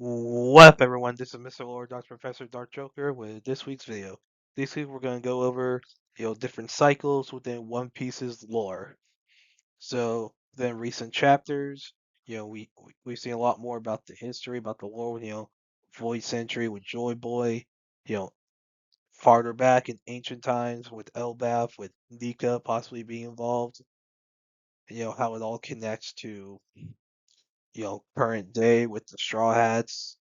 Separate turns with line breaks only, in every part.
What up, everyone? This is Mr. Lord, Dr. Professor Dark Joker with this week's video. This week we're going to go over, different cycles within One Piece's lore. So, then recent chapters, we've seen a lot more about the history, about the lore, Void Century with Joy Boy, you know, farther back in ancient times with Elbaf, with Nika possibly being involved, how it all connects to, current day with the Straw Hats.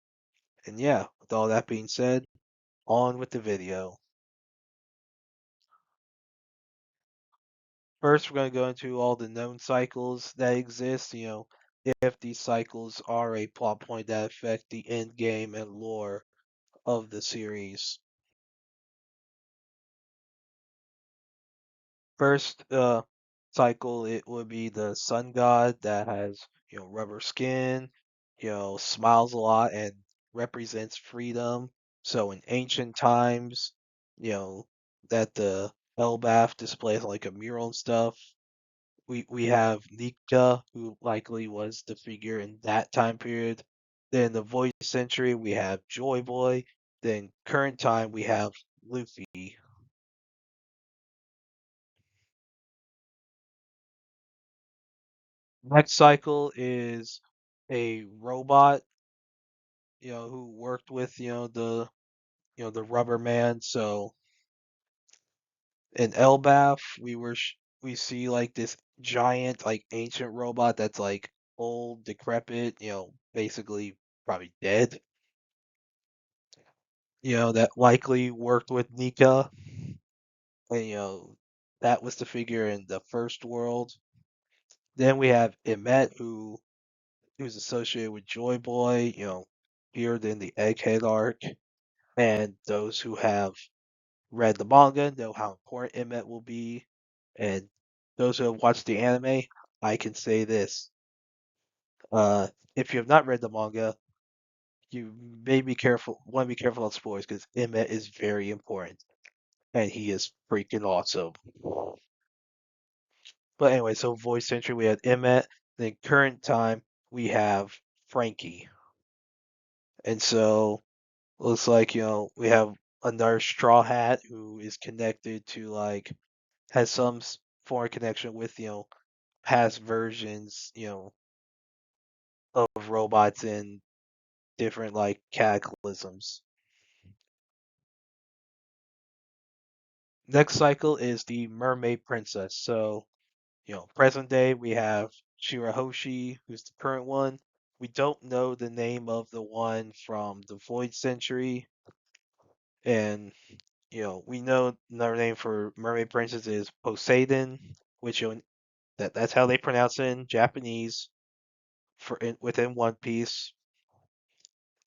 And yeah, with all that being said, on with the video. First, we're going to go into all the known cycles that exist, if these cycles are a plot point that affect the end game and lore of the series. First cycle, it would be the sun god that has, rubber skin, smiles a lot and represents freedom. So in ancient times, you know, that the Elbaf displays like a mural and stuff. We have Nika, who likely was the figure in that time period. Then the Void Century, we have Joy Boy. Then current time, we have Luffy. Next cycle is a robot, who worked with, the Rubber Man. So in Elbaf, we see like this giant, like ancient robot that's like old, decrepit, basically probably dead. That likely worked with Nika, and that was the figure in the first world. Then we have Emmet, who's associated with Joy Boy, appeared in the Egghead arc, and those who have read the manga know how important Emmet will be, and those who have watched the anime, I can say this: if you have not read the manga, you may be careful, want to be careful of spoilers because Emmet is very important, and he is freaking awesome. But anyway, so voice century we had Emmet. Then current time we have Frankie, and so looks like we have another Straw Hat who is connected to like has some foreign connection with past versions of robots in different like cataclysms. Next cycle is the Mermaid Princess. So present day, we have Shirahoshi, who's the current one. We don't know the name of the one from the Void Century, and we know another name for Mermaid Princess is Poseidon, which that's how they pronounce it in Japanese within One Piece.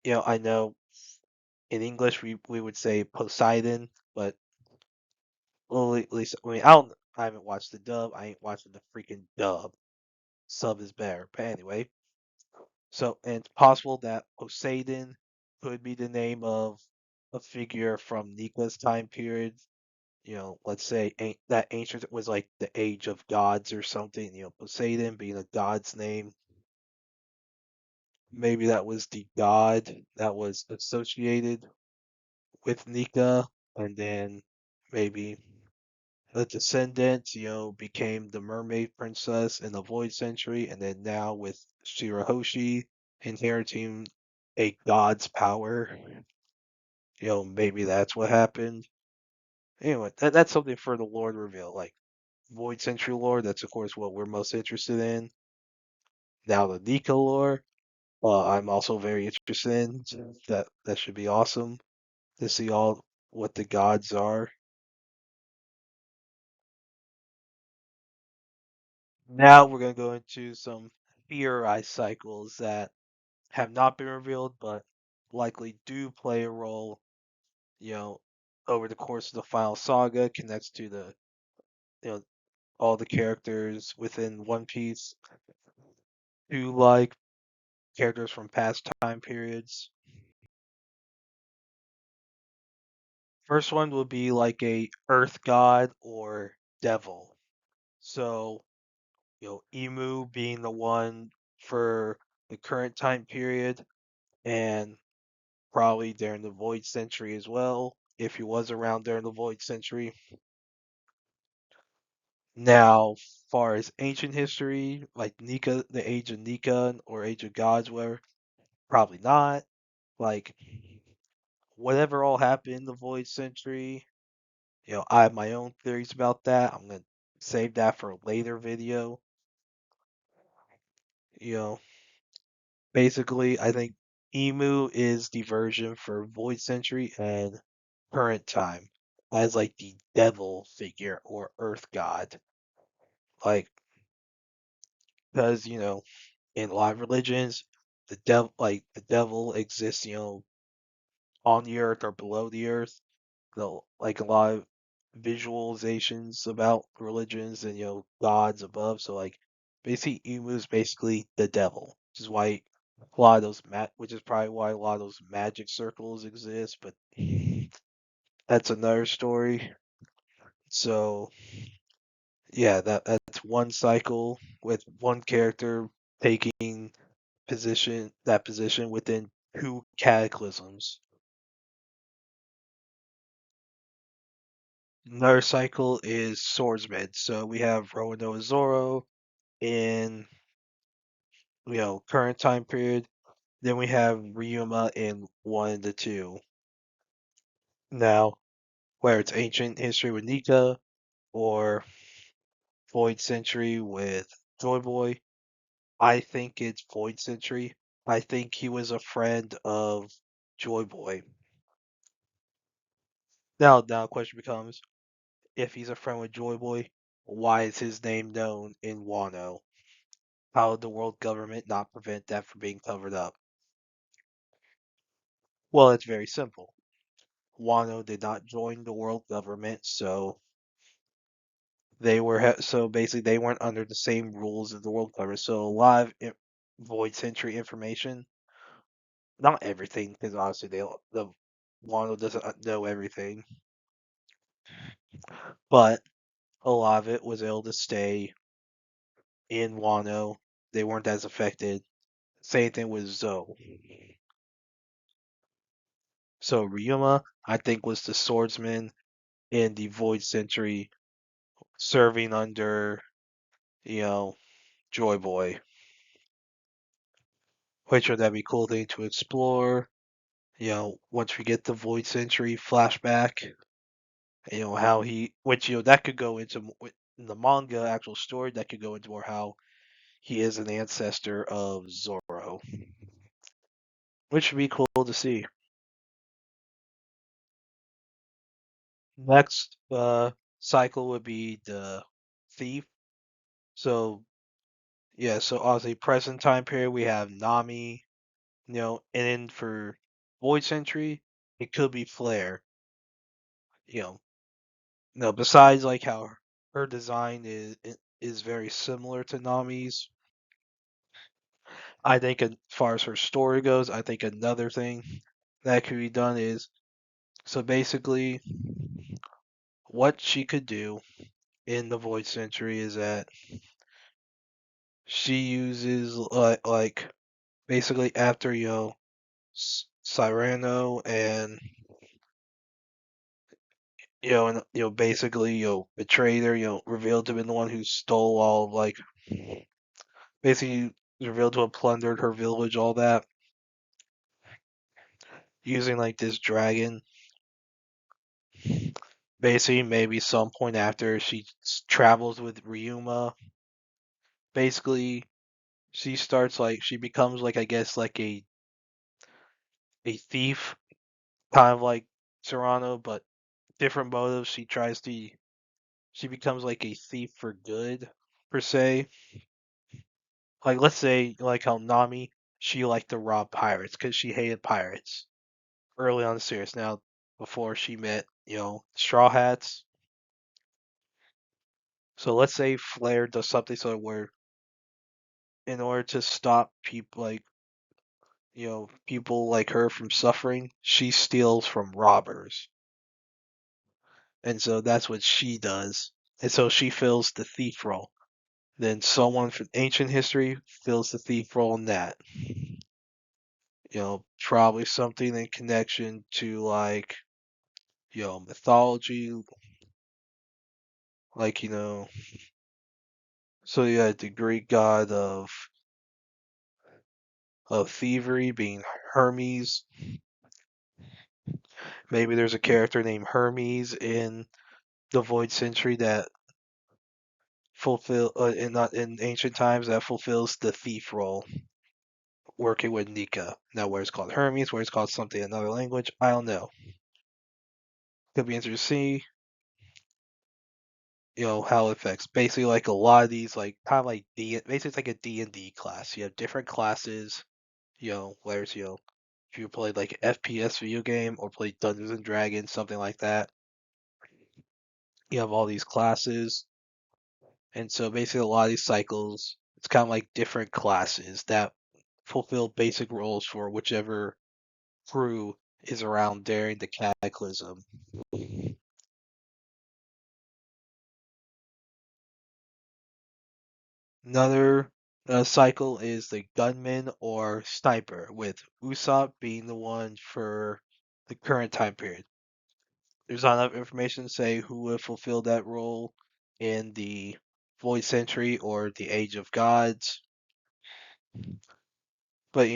I know in English we would say Poseidon, but well, at least I mean I haven't watched the dub. I ain't watching the freaking dub. Sub is better. But anyway, so, and it's possible that Poseidon could be the name of a figure from Nika's time period. Let's say that ancient was like the age of gods or something. Poseidon being a god's name. Maybe that was the god that was associated with Nika, and then maybe the descendant, became the mermaid princess in the Void Century, and then now with Shirahoshi inheriting a god's power, maybe that's what happened. Anyway, that's something for the Lord reveal, like Void Century lore. That's of course what we're most interested in. Now the Nika lore, I'm also very interested in. That should be awesome to see all what the gods are. Now we're gonna go into some theorized cycles that have not been revealed, but likely do play a role, you know, over the course of the final saga, connects to you know, all the characters within One Piece, to like characters from past time periods. First one will be like a Earth god or devil. So, Emu being the one for the current time period, and probably during the Void Century as well, if he was around during the Void Century. Now, far as ancient history, like Nika, the Age of Nika or Age of Gods, whatever, probably not. Like whatever all happened in the Void Century, I have my own theories about that. I'm gonna save that for a later video. You know, basically, I think Emu is the version for Void Century and current time as like the devil figure or Earth God. Like, because in a lot of religions, the devil exists, on the earth or below the earth. Like a lot of visualizations about religions and gods above. So like, basically, Emu is basically the devil, which is why which is probably why a lot of those magic circles exist. But that's another story. So yeah, that's one cycle with one character taking position within two cataclysms. Another cycle is swordsman. So we have Roanoa Zoro in current time period. Then we have Ryuma in one and the two. Now, whether it's ancient history with Nika or Void Century with Joy Boy, I think it's Void Century. I think he was a friend of Joy Boy. Now the question becomes, if he's a friend with Joy Boy, why is his name known in Wano? How did the world government not prevent that from being covered up? Well, it's very simple. Wano did not join the world government, so so basically they weren't under the same rules as the world government. So a lot of Void Century information, not everything, because obviously the Wano doesn't know everything, but a lot of it was able to stay in Wano. They weren't as affected. Same thing with Zoe. So Ryuma, I think, was the swordsman in the Void Century, serving under, you know, Joy Boy, which would that be cool thing to explore. Once we get the Void Century flashback, how which that could go into in the manga actual story, that could go into more how he is an ancestor of Zoro, which would be cool to see. Next cycle would be the thief. So yeah, so obviously present time period we have Nami, and then for Void Century it could be Flare. You know, no, besides like how her design is very similar to Nami's. I think as far as her story goes, I think another thing that could be done is, so basically what she could do in the Void Century is that she uses like basically after Cyrano and basically betrayed her, revealed to have been the one who stole all of, like, basically revealed to have plundered her village, all that, using like this dragon. Basically, maybe some point after she travels with Ryuma, basically she becomes like, I guess, like a thief, kind of like Serrano, but different motives. She becomes like a thief for good, per se. Like, let's say, like how Nami, she liked to rob pirates because she hated pirates early on in the series. Now, before she met, Straw Hats. So let's say Flair does something so where, in order to stop people like her from suffering, she steals from robbers. And so that's what she does. And so she fills the thief role. Then someone from ancient history fills the thief role in that. Probably something in connection to like, mythology, like, so you had the Greek god of thievery being Hermes. Maybe there's a character named Hermes in the Void Century that in not in ancient times that fulfills the thief role, working with Nika. Now, where it's called Hermes, where it's called something in another language, I don't know. Could be interesting to see, how it affects. Basically, like a lot of these, like kind of like basically it's like a D&D class. You have different classes, whereas if you played like an FPS video game or played Dungeons and Dragons, something like that, you have all these classes. And so basically a lot of these cycles, it's kind of like different classes that fulfill basic roles for whichever crew is around during the cataclysm. Another cycle is the gunman or sniper, with Usopp being the one for the current time period. There's not enough information to say who would fulfill that role in the Void Century or the Age of Gods. But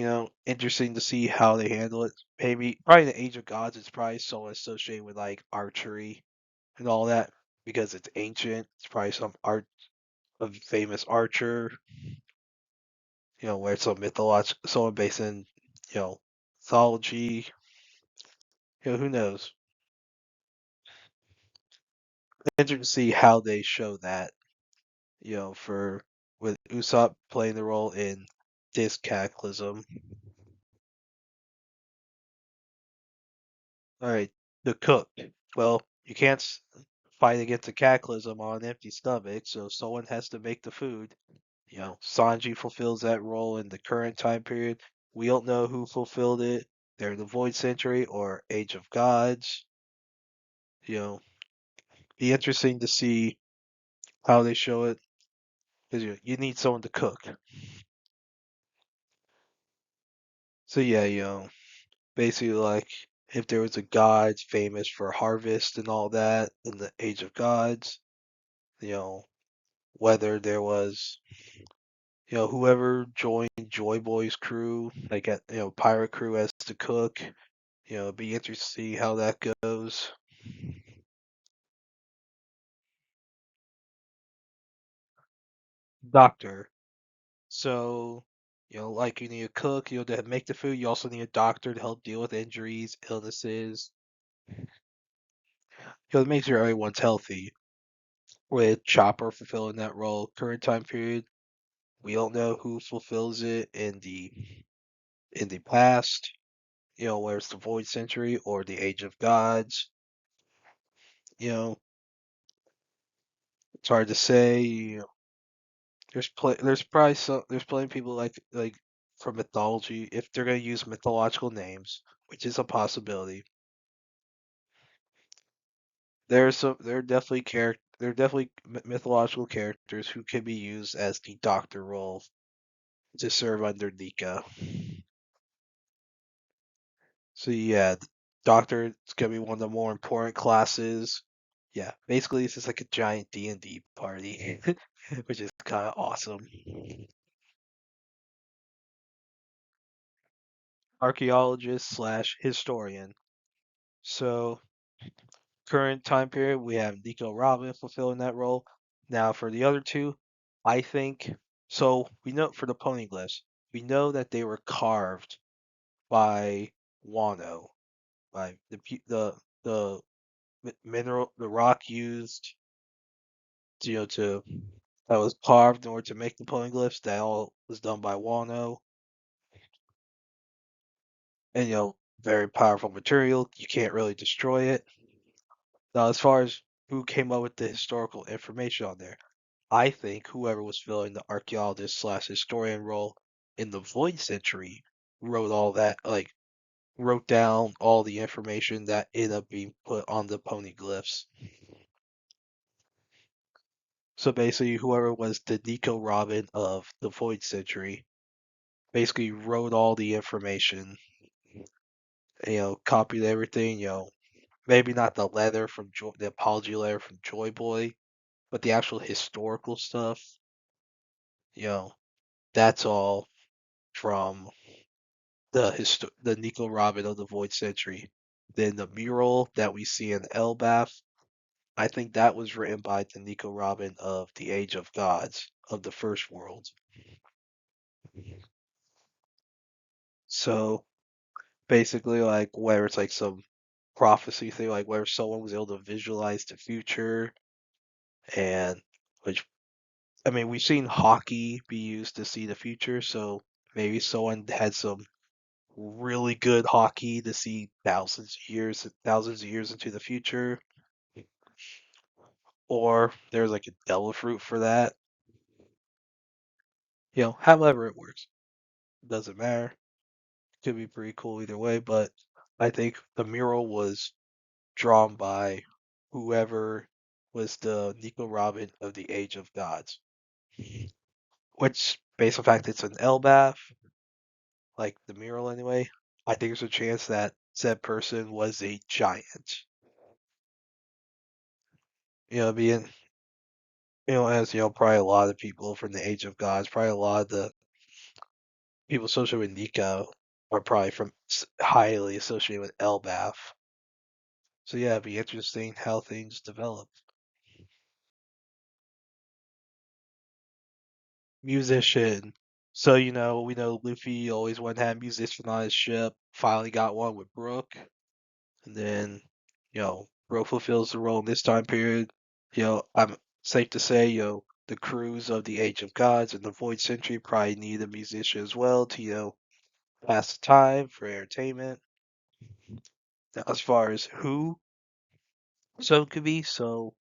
interesting to see how they handle it. Maybe probably the Age of Gods is probably so associated with like archery and all that because it's ancient. It's probably some art of famous archer, where it's a mythological, someone based in, you know, mythology. Who knows? Interesting to see how they show that. For with Usopp playing the role in this cataclysm. All right, the cook. Well, you can't fight against a cataclysm on an empty stomach, so someone has to make the food. Sanji fulfills that role in the current time period. We don't know who fulfilled it. They're the Void Century or Age of Gods. You know, be interesting to see how they show it because you need someone to cook. So yeah, basically like if there was a god famous for harvest and all that in the Age of Gods, you know, whether there was whoever joined Joy Boy's crew, like at pirate crew as the cook, it'd be interesting to see how that goes. Doctor. So, like you need a cook, to make the food, you also need a doctor to help deal with injuries, illnesses, to make sure everyone's healthy. With Chopper fulfilling that role, current time period, we don't know who fulfills it in the past, whether it's the Void Century or the Age of Gods. You know, it's hard to say. There's plenty of people like from mythology if they're gonna use mythological names, which is a possibility. There are definitely mythological characters who can be used as the doctor role to serve under Nika. So yeah, the doctor is gonna be one of the more important classes. Yeah, basically it's just like a giant D&D party, which is kind of awesome. Archaeologist slash historian. So current time period, we have Nico Robin fulfilling that role. Now for the other two, I think so. We know for the poneglyphs, we know that they were carved by Wano, by the mineral, the rock used, to that was carved in order to make the poneglyphs. That all was done by Wano, and very powerful material. You can't really destroy it. Now, as far as who came up with the historical information on there, I think whoever was filling the archaeologist slash historian role in the Void Century wrote all that, like wrote down all the information that ended up being put on the poneglyphs. So basically, whoever was the Nico Robin of the Void Century basically wrote all the information, copied everything, maybe not the letter from the apology letter from Joy Boy, but the actual historical stuff, you know, that's all from the Nico Robin of the Void Century. Then the mural that we see in Elbath, I think that was written by the Nico Robin of the Age of Gods of the First World. So basically, like where it's like some prophecy thing, like where someone was able to visualize the future, and which I mean, we've seen hockey be used to see the future, so maybe someone had some really good hockey to see thousands of years into the future, or there's like a devil fruit for that. However it works, doesn't matter. Could be pretty cool either way, but I think the mural was drawn by whoever was the Nico Robin of the Age of Gods, which, based on the fact it's an Elbath, like the mural anyway, I think there's a chance that said person was a giant. Being, as probably a lot of people from the Age of Gods, probably a lot of the people associated with Nika are probably from highly associated with Elbath. So yeah, it'd be interesting how things develop. Musician. So we know Luffy always wanted to have a musician on his ship. Finally got one with Brook, and then Brook fulfills the role in this time period. I'm safe to say the crews of the Age of Gods and the Void Century probably need a musician as well to pass the time for entertainment. Now, as far as who so it could be, so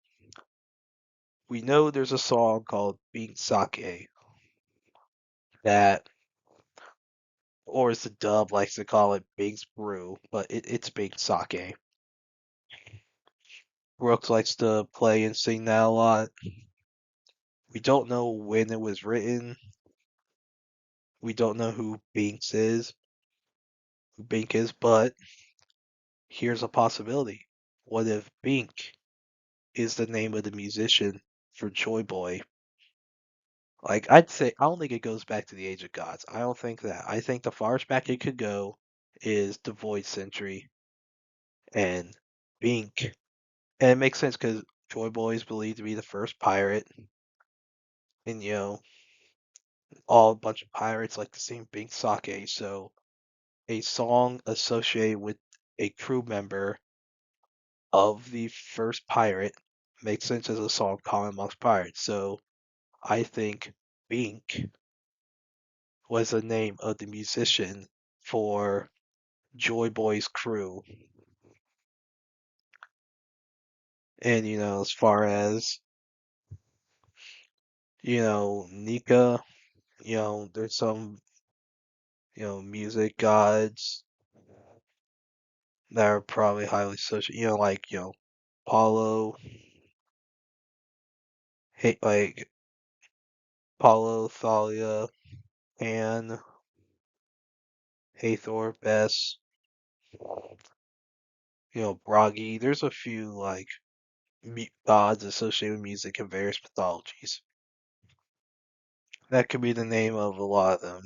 we know there's a song called Being Sake that, or as the dub likes to call it, Big's Brew, but it's Big Sake. Brooks likes to play and sing that a lot. We don't know when it was written. We don't know who Bink is, but here's a possibility. What if Bink is the name of the musician for Joy Boy? Like, I'd say, I don't think it goes back to the Age of Gods. I don't think that. I think the farthest back it could go is the Void Century and Bink. And it makes sense because Joy Boy is believed to be the first pirate. And, all a bunch of pirates like to sing Bink Sake. So a song associated with a crew member of the first pirate makes sense as a song common amongst pirates. So I think Bink was the name of the musician for Joy Boy's crew. And as far as Nika, there's some music gods that are probably highly associated. Like Paulo, like Paulo, Thalia, Anne, Hathor, Bess, Bragi. There's a few like gods associated with music in various mythologies. That could be the name of a lot of them,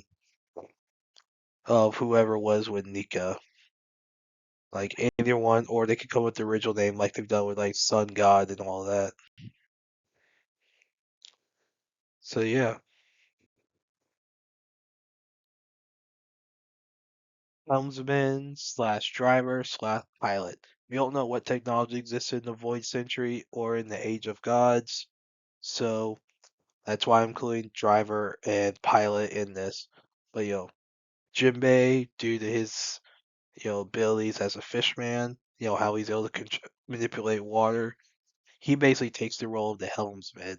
of whoever was with Nika. Like either one, or they could come with the original name, like they've done with like Sun God and all that. So yeah, helmsman slash driver slash pilot. We don't know what technology existed in the Void Century or in the Age of Gods, so that's why I'm including driver and pilot in this. But Jinbei, due to his abilities as a fishman, how he's able to manipulate water, he basically takes the role of the helmsman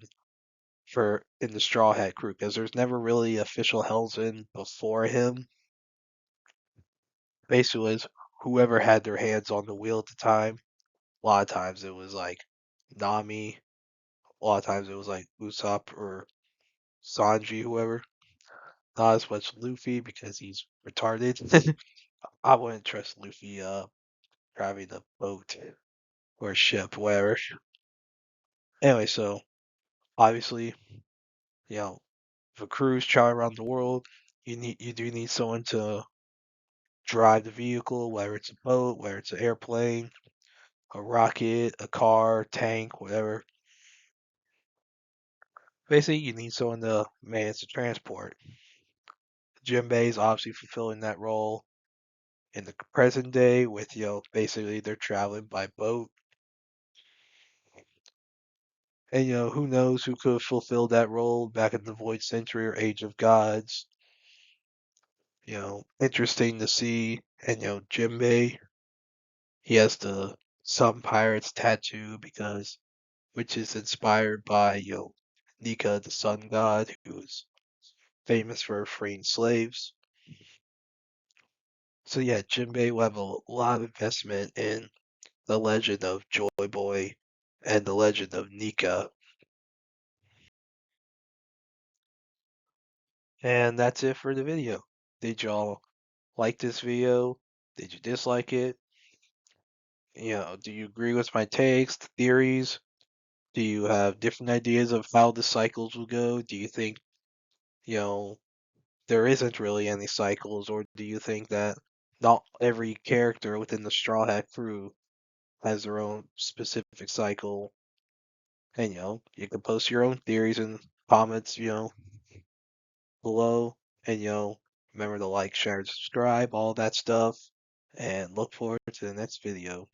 for in the Straw Hat crew because there's never really official helmsman before him. Basically, was whoever had their hands on the wheel at the time. A lot of times it was like Nami. A lot of times it was like Usopp or Sanji, whoever. Not as much Luffy because he's retarded. I wouldn't trust Luffy driving a boat or a ship, whatever. Anyway, so obviously, you know, if a cruise travel around the world, you do need someone to drive the vehicle, whether it's a boat, whether it's an airplane, a rocket, a car, tank, whatever. Basically, you need someone to manage the transport. Jinbei is obviously fulfilling that role in the present day with, basically they're traveling by boat. And, who knows who could have fulfilled that role back in the Void Century or Age of Gods. Interesting to see. And, Jinbei, he has the Sun Pirates tattoo which is inspired by, Nika, the sun god, who is famous for freeing slaves. So yeah, Jinbei will have a lot of investment in the legend of Joy Boy and the legend of Nika. And that's it for the video. Did y'all like this video? Did you dislike it? Do you agree with my takes, the theories? Do you have different ideas of how the cycles will go? Do you think, you know, there isn't really any cycles, or do you think that not every character within the Straw Hat crew has their own specific cycle? And you can post your own theories and comments, below. And remember to like, share, and subscribe, all that stuff. And look forward to the next video.